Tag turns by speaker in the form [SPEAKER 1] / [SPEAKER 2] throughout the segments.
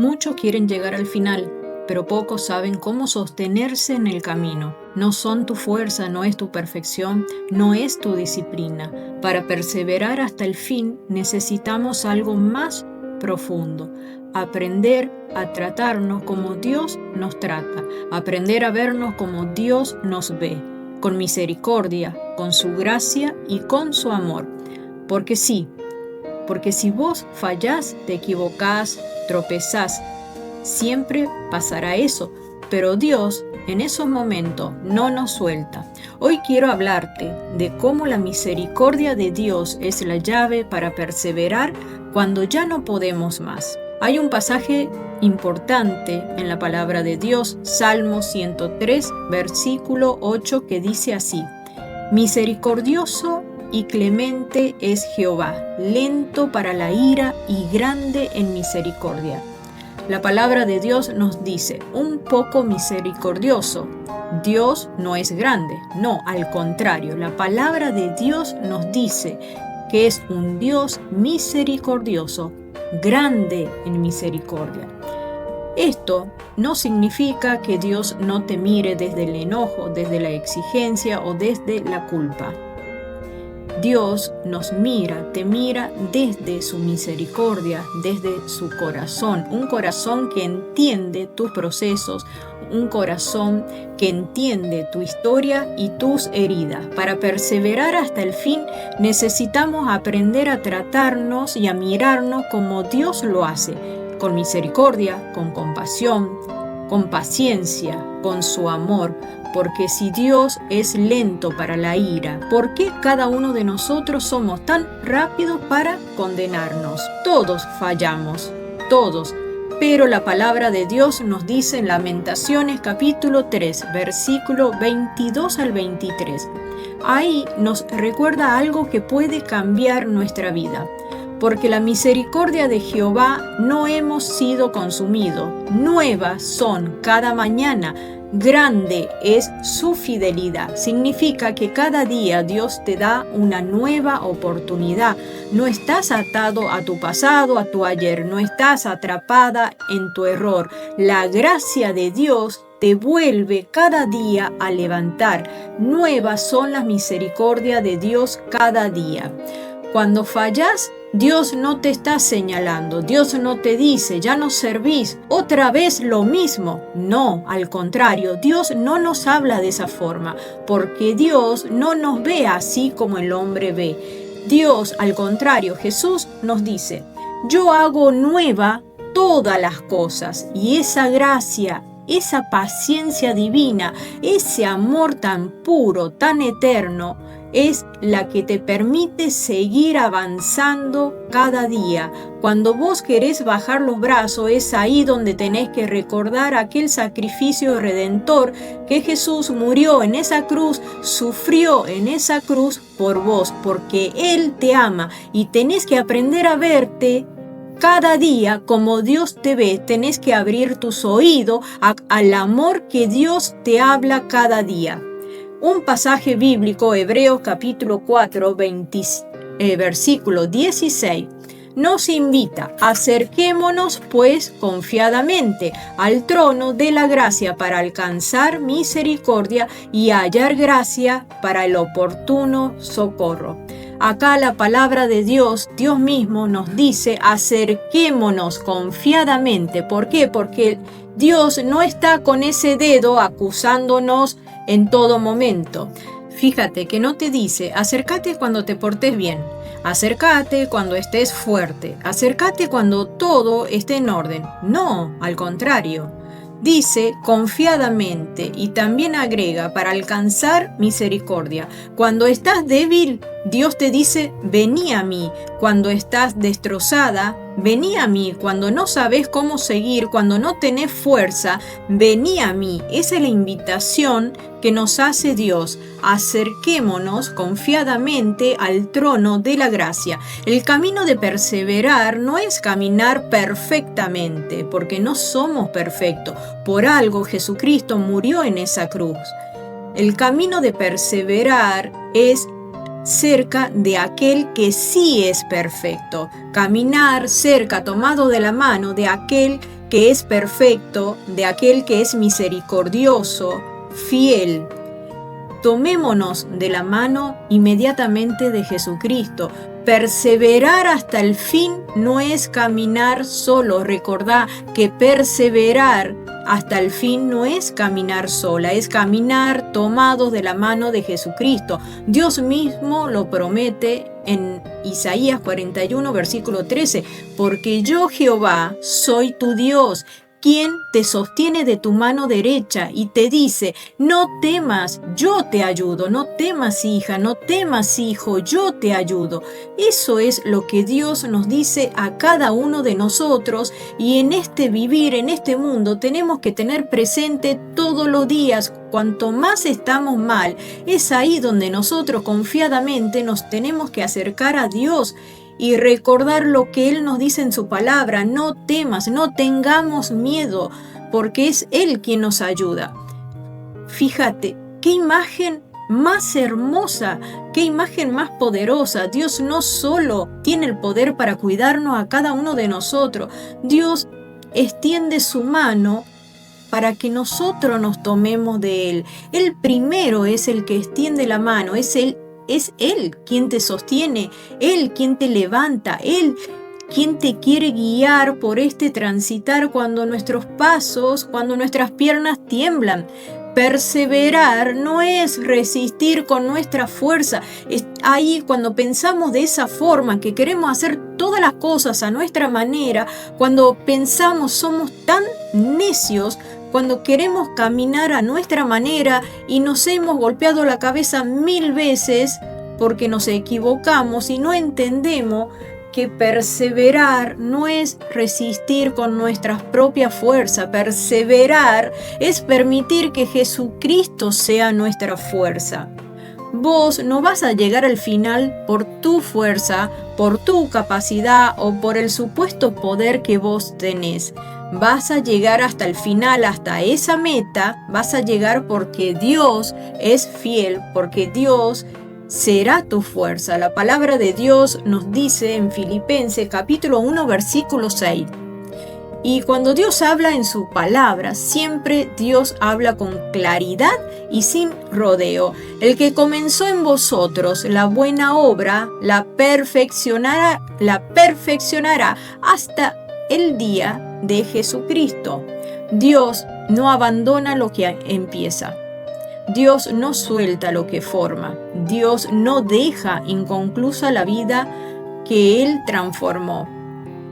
[SPEAKER 1] Muchos quieren llegar al final, pero pocos saben cómo sostenerse en el camino. No son tu fuerza, no es tu perfección, no es tu disciplina. Para perseverar hasta el fin necesitamos algo más profundo. Aprender a tratarnos como Dios nos trata. Aprender a vernos como Dios nos ve. Con misericordia, con su gracia y con su amor. Porque si vos fallás, te equivocás, tropezás, siempre pasará eso, pero Dios en esos momentos no nos suelta. Hoy quiero hablarte de cómo la misericordia de Dios es la llave para perseverar cuando ya no podemos más. Hay un pasaje importante en la palabra de Dios, Salmo 103, versículo 8, que dice así: misericordioso y clemente es Jehová, lento para la ira y grande en misericordia. La palabra de Dios nos dice, un poco misericordioso. Dios no es grande, no, al contrario, la palabra de Dios nos dice que es un Dios misericordioso, grande en misericordia. Esto no significa que Dios no te mire desde el enojo, desde la exigencia o desde la culpa. Dios nos mira, te mira desde su misericordia, desde su corazón, un corazón que entiende tus procesos, un corazón que entiende tu historia y tus heridas. Para perseverar hasta el fin necesitamos aprender a tratarnos y a mirarnos como Dios lo hace, con misericordia, con compasión, con paciencia, con su amor. Porque si Dios es lento para la ira, ¿por qué cada uno de nosotros somos tan rápidos para condenarnos? Todos fallamos, todos. Pero la palabra de Dios nos dice en Lamentaciones capítulo 3, versículo 22 al 23. Ahí nos recuerda algo que puede cambiar nuestra vida. Porque la misericordia de Jehová no hemos sido consumidos, nuevas son cada mañana. Grande es su fidelidad. Significa que cada día Dios te da una nueva oportunidad. No estás atado a tu pasado, a tu ayer. No estás atrapada en tu error. La gracia de Dios te vuelve cada día a levantar. Nuevas son las misericordias de Dios cada día. Cuando fallas, Dios no te está señalando, Dios no te dice, ya no servís, otra vez lo mismo. No, al contrario, Dios no nos habla de esa forma, porque Dios no nos ve así como el hombre ve. Dios, al contrario, Jesús nos dice, yo hago nueva todas las cosas, y esa gracia, esa paciencia divina, ese amor tan puro, tan eterno, es la que te permite seguir avanzando cada día. Cuando vos querés bajar los brazos, es ahí donde tenés que recordar aquel sacrificio redentor que Jesús murió en esa cruz, sufrió en esa cruz por vos, porque Él te ama y tenés que aprender a verte cada día como Dios te ve. Tenés que abrir tus oídos al amor que Dios te habla cada día. Un pasaje bíblico, Hebreos capítulo 4, versículo 16, nos invita: acerquémonos pues confiadamente al trono de la gracia para alcanzar misericordia y hallar gracia para el oportuno socorro. Acá la palabra de Dios, Dios mismo nos dice: acerquémonos confiadamente. ¿Por qué? Porque Dios no está con ese dedo acusándonos en todo momento. Fíjate que no te dice, acércate cuando te portes bien, acércate cuando estés fuerte, acércate cuando todo esté en orden. No, al contrario. Dice confiadamente y también agrega para alcanzar misericordia. Cuando estás débil, Dios te dice, vení a mí. Cuando estás destrozada, vení a mí. Cuando no sabes cómo seguir, cuando no tenés fuerza, vení a mí. Esa es la invitación que nos hace Dios. Acerquémonos confiadamente al trono de la gracia. El camino de perseverar no es caminar perfectamente, porque no somos perfectos. Por algo Jesucristo murió en esa cruz. El camino de perseverar es cerca de aquel que sí es perfecto. Caminar cerca, tomado de la mano de aquel que es perfecto, de aquel que es misericordioso, fiel. Tomémonos de la mano inmediatamente de Jesucristo. Perseverar hasta el fin no es caminar solo. Recordá que perseverar hasta el fin no es caminar sola, es caminar tomados de la mano de Jesucristo. Dios mismo lo promete en Isaías 41, versículo 13, porque yo, Jehová, soy tu Dios, quien te sostiene de tu mano derecha y te dice, no temas, yo te ayudo, no temas hija, no temas hijo, yo te ayudo. Eso es lo que Dios nos dice a cada uno de nosotros, y en este vivir, en este mundo, tenemos que tener presente todos los días. Cuanto más estamos mal, es ahí donde nosotros confiadamente nos tenemos que acercar a Dios y recordar lo que Él nos dice en su palabra. No temas, no tengamos miedo, porque es Él quien nos ayuda. Fíjate, qué imagen más hermosa, qué imagen más poderosa. Dios no solo tiene el poder para cuidarnos a cada uno de nosotros, Dios extiende su mano para que nosotros nos tomemos de Él. Él primero es el que extiende la mano, es Él quien te sostiene, Él quien te levanta, Él quien te quiere guiar por este transitar cuando nuestros pasos, cuando nuestras piernas tiemblan. Perseverar no es resistir con nuestra fuerza. Es ahí cuando pensamos de esa forma, que queremos hacer todas las cosas a nuestra manera, cuando pensamos somos tan necios, cuando queremos caminar a nuestra manera y nos hemos golpeado la cabeza 1000 veces porque nos equivocamos y no entendemos que perseverar no es resistir con nuestras propias fuerzas. Perseverar es permitir que Jesucristo sea nuestra fuerza. Vos no vas a llegar al final por tu fuerza, por tu capacidad o por el supuesto poder que vos tenés. Vas a llegar hasta el final, hasta esa meta, vas a llegar porque Dios es fiel, porque Dios será tu fuerza. La palabra de Dios nos dice en Filipenses capítulo 1, versículo 6. Y cuando Dios habla en su palabra, siempre Dios habla con claridad y sin rodeo. El que comenzó en vosotros la buena obra, la perfeccionará hasta el día de Jesucristo. Dios no abandona lo que empieza. Dios no suelta lo que forma. Dios no deja inconclusa la vida que Él transformó.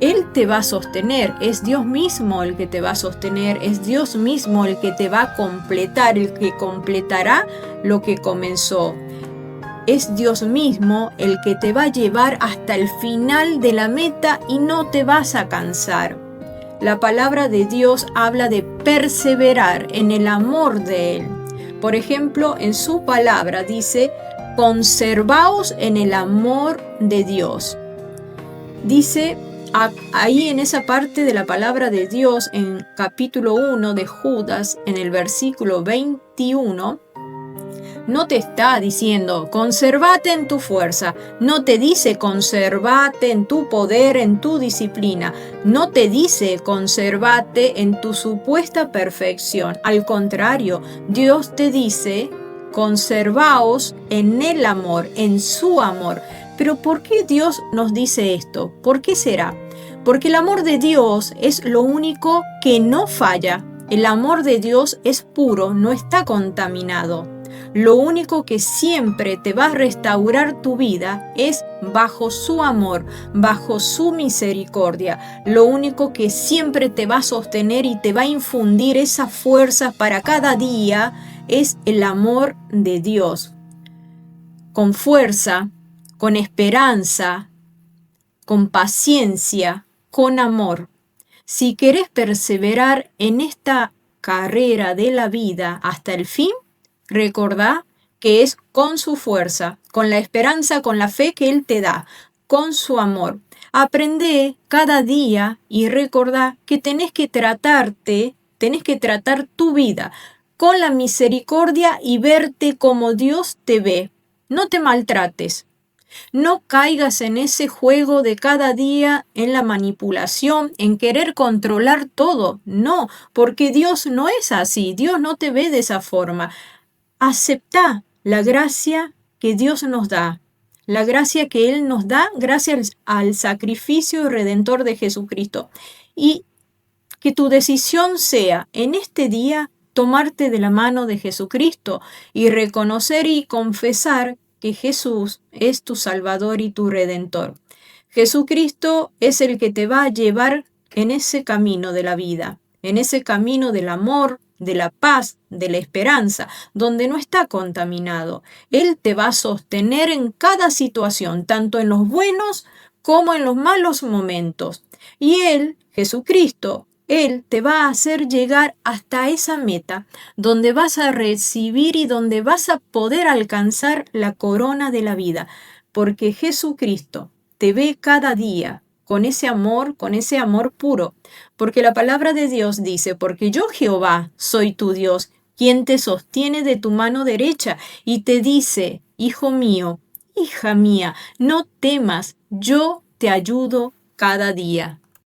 [SPEAKER 1] Él te va a sostener, es Dios mismo el que te va a sostener, es Dios mismo el que te va a completar, el que completará lo que comenzó. Es Dios mismo el que te va a llevar hasta el final de la meta y no te vas a cansar. La palabra de Dios habla de perseverar en el amor de Él. Por ejemplo, en su palabra dice, conservaos en el amor de Dios. Dice ahí en esa parte de la palabra de Dios, en capítulo 1 de Judas, en el versículo 21, no te está diciendo, conservate en tu fuerza. No te dice, conservate en tu poder, en tu disciplina. No te dice, conservate en tu supuesta perfección. Al contrario, Dios te dice, conservaos en el amor, en su amor. Pero ¿por qué Dios nos dice esto? ¿Por qué será? Porque el amor de Dios es lo único que no falla. El amor de Dios es puro, no está contaminado. Lo único que siempre te va a restaurar tu vida es bajo su amor, bajo su misericordia. Lo único que siempre te va a sostener y te va a infundir esas fuerzas para cada día es el amor de Dios. Con fuerza, con esperanza, con paciencia, con amor. Si querés perseverar en esta carrera de la vida hasta el fin, recordá que es con su fuerza, con la esperanza, con la fe que Él te da, con su amor. Aprende cada día y recordá que tenés que tratar tu vida con la misericordia y verte como Dios te ve. No te maltrates. No caigas en ese juego de cada día, en la manipulación, en querer controlar todo. No, porque Dios no es así. Dios no te ve de esa forma. Acepta la gracia que Dios nos da. La gracia que Él nos da gracias al sacrificio redentor de Jesucristo. Y que tu decisión sea en este día tomarte de la mano de Jesucristo y reconocer y confesar que Jesús es tu Salvador y tu Redentor. Jesucristo es el que te va a llevar en ese camino de la vida, en ese camino del amor, de la paz, de la esperanza, donde no está contaminado. Él te va a sostener en cada situación, tanto en los buenos como en los malos momentos. Y Él, Jesucristo, Él te va a hacer llegar hasta esa meta donde vas a recibir y donde vas a poder alcanzar la corona de la vida, porque Jesucristo te ve cada día con ese amor puro, porque la palabra de Dios dice, porque yo Jehová soy tu Dios, quien te sostiene de tu mano derecha y te dice, hijo mío, hija mía, no temas, yo te ayudo cada día.